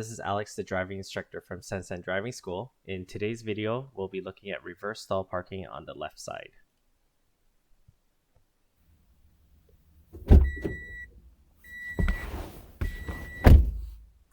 this is Alex, the driving instructor from SenSen Driving School. In today's video, we'll be looking at reverse stall parking on the left side.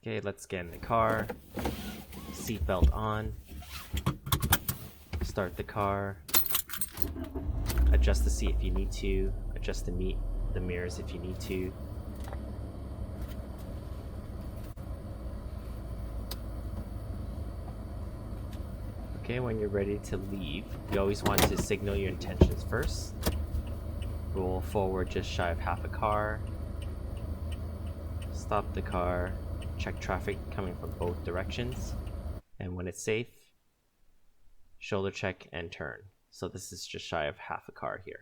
Okay, let's get in the car, seatbelt on, start the car, adjust the seat if you need to, adjust the mirrors if you need to. Okay, when you're ready to leave, you always want to signal your intentions first. Roll forward just shy of half a car. Stop the car. Check traffic coming from both directions. And when it's safe, shoulder check and turn. So this is just shy of half a car here.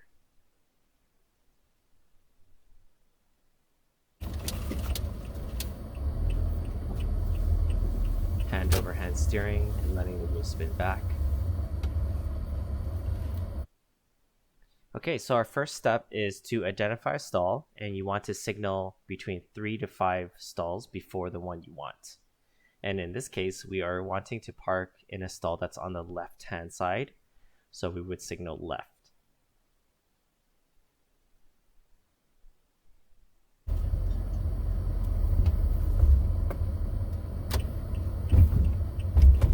Hand over hand steering and letting the wheel spin back. Okay, so our first step is to identify a stall, and you want to signal between 3 to 5 stalls before the one you want. And in this case, we are wanting to park in a stall that's on the left hand side, so we would signal left.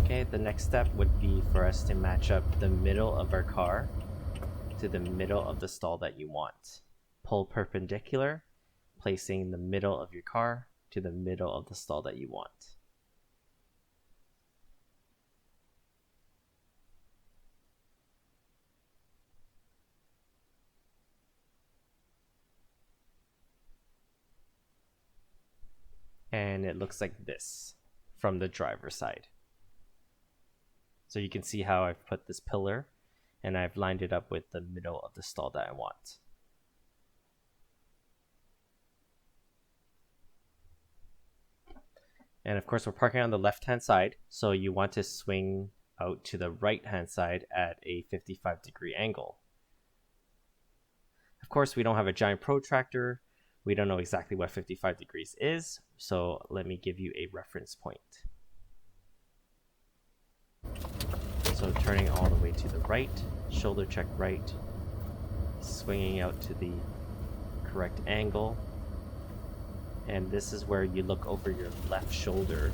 Okay, the next step would be for us to match up the middle of our car to the middle of the stall that you want. Pull perpendicular, placing the middle of your car to the middle of the stall that you want. And it looks like this from the driver's side. So you can see how I've put this pillar and I've lined it up with the middle of the stall that I want. And of course, we're parking on the left-hand side, so you want to swing out to the right-hand side at a 55-degree angle. Of course, we don't have a giant protractor. We don't know exactly what 55 degrees is, so let me give you a reference point. So turning all the way to the right, shoulder check right, swinging out to the correct angle, and this is where you look over your left shoulder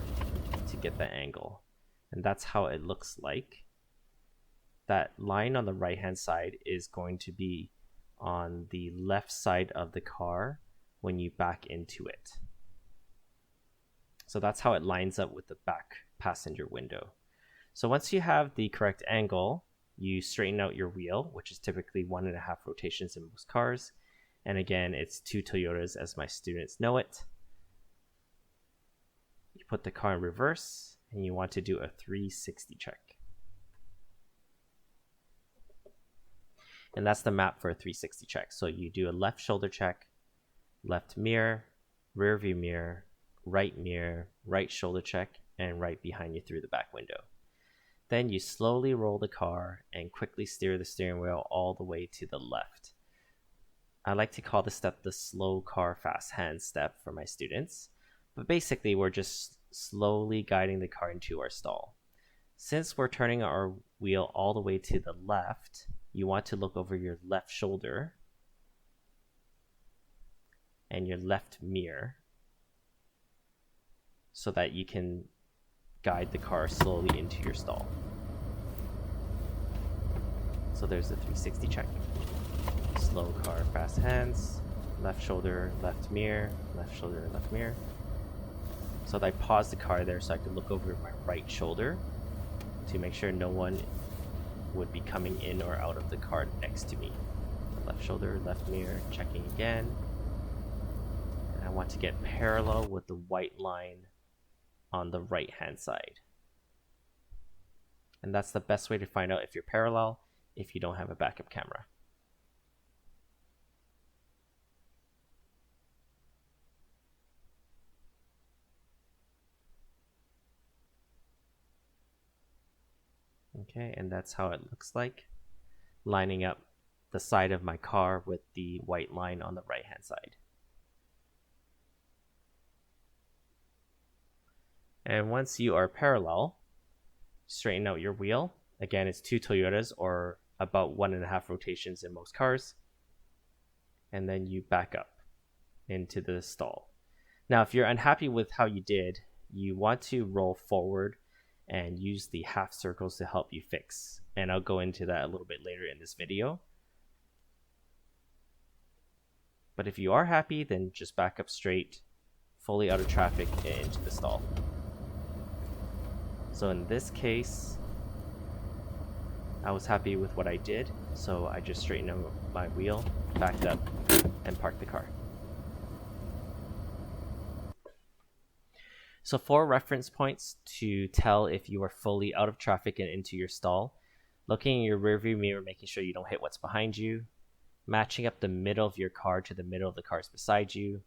to get the angle, and that's how it looks like. That line on the right hand side is going to be on the left side of the car when you back into it. So that's how it lines up with the back passenger window. So once you have the correct angle, you straighten out your wheel, which is typically 1.5 rotations in most cars. And again, it's 2 Toyotas as my students know it. You put the car in reverse and you want to do a 360 check. And that's the map for a 360 check. So you do a left shoulder check, left mirror, rear view mirror, right shoulder check, and right behind you through the back window. Then you slowly roll the car and quickly steer the steering wheel all the way to the left. I like to call this step the slow car fast hand step for my students, but basically we're just slowly guiding the car into our stall. Since we're turning our wheel all the way to the left, you want to look over your left shoulder and your left mirror so that you can guide the car slowly into your stall. So there's the 360 check. Slow car, fast hands, left shoulder, left mirror, left shoulder, left mirror. So I paused the car there so I could look over my right shoulder to make sure no one would be coming in or out of the car next to me. Left shoulder, left mirror, checking again. And I want to get parallel with the white line on the right hand side. And that's the best way to find out if you're parallel if you don't have a backup camera. Okay, and that's how it looks like, lining up the side of my car with the white line on the right hand side. And once you are parallel, straighten out your wheel. Again, it's 2 Toyotas, or about 1.5 rotations in most cars. And then you back up into the stall. Now, if you're unhappy with how you did, you want to roll forward and use the half circles to help you fix. And I'll go into that a little bit later in this video. But if you are happy, then just back up straight, fully out of traffic, and into the stall. So in this case, I was happy with what I did, so I just straightened out my wheel, backed up, and parked the car. So 4 reference points to tell if you are fully out of traffic and into your stall. Looking in your rearview mirror, making sure you don't hit what's behind you. Matching up the middle of your car to the middle of the cars beside you.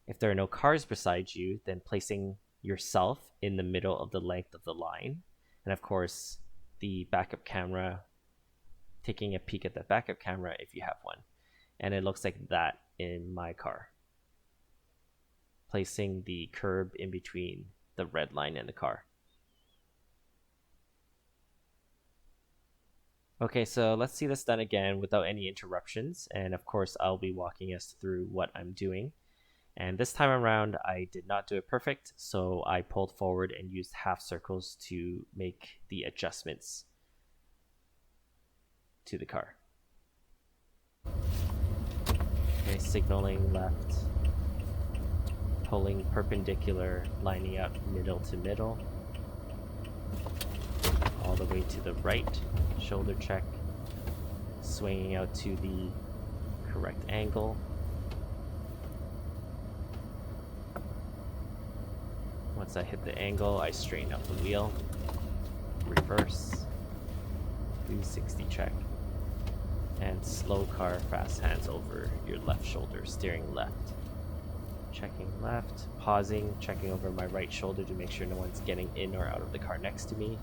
If there are no cars beside you, then placing yourself in the middle of the length of the line. And of course, the backup camera, taking a peek at the backup camera if you have one. And it looks like that in my car. Placing the curb in between the red line and the car. Okay, so let's see this done again without any interruptions. And of course, I'll be walking us through what I'm doing. And this time around, I did not do it perfect, so I pulled forward and used half circles to make the adjustments to the car. Okay, signaling left, pulling perpendicular, lining up middle to middle, all the way to the right, shoulder check, swinging out to the correct angle. Once I hit the angle, I straighten out the wheel, reverse, 360 check, and slow car, fast hands over your left shoulder, steering left. Checking left, pausing, checking over my right shoulder to make sure no one's getting in or out of the car next to me.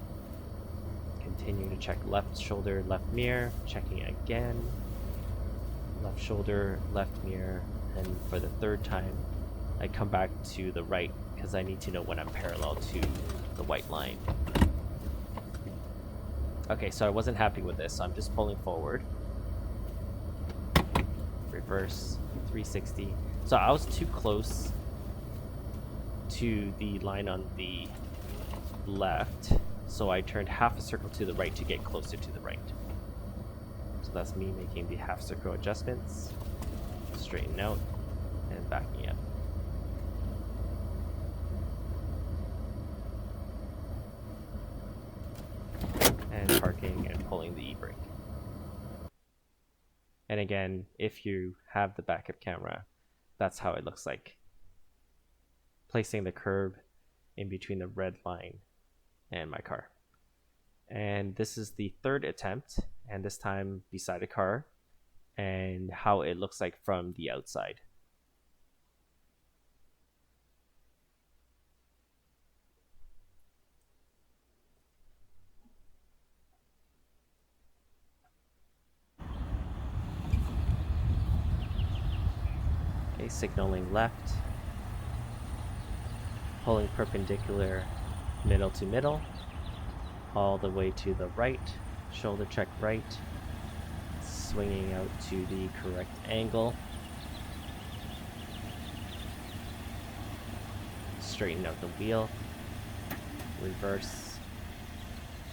Continuing to check left shoulder, left mirror, checking again, left shoulder, left mirror, and for the 3rd time, I come back to the right because I need to know when I'm parallel to the white line. Okay, so I wasn't happy with this, so I'm just pulling forward. Reverse, 360. So I was too close to the line on the left, so I turned half a circle to the right to get closer to the right. So that's me making the half circle adjustments, straighten out, and backing up. And parking and pulling the e-brake. And again, if you have the backup camera, that's how it looks like. Placing the curb in between the red line and my car. And this is the 3rd attempt, and this time beside a car, and how it looks like from the outside. Okay, signaling left, pulling perpendicular middle to middle, all the way to the right, shoulder check right, swinging out to the correct angle, straighten out the wheel, reverse,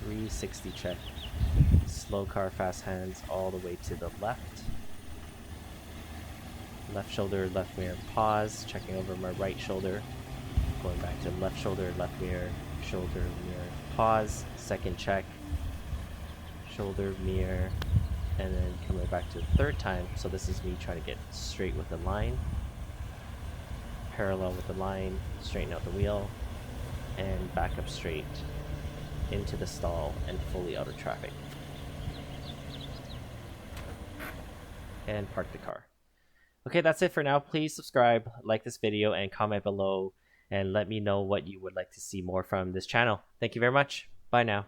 360 check, slow car, fast hands, all the way to the left. Left shoulder, left mirror, pause, checking over my right shoulder, going back to left shoulder, left mirror, shoulder, mirror, pause, 2nd check, shoulder, mirror, and then coming back to the 3rd time. So this is me trying to get straight with the line, parallel with the line, straighten out the wheel, and back up straight into the stall and fully out of traffic. And park the car. Okay, that's it for now. Please subscribe, like this video, and comment below, and let me know what you would like to see more from this channel. Thank you very much. Bye now.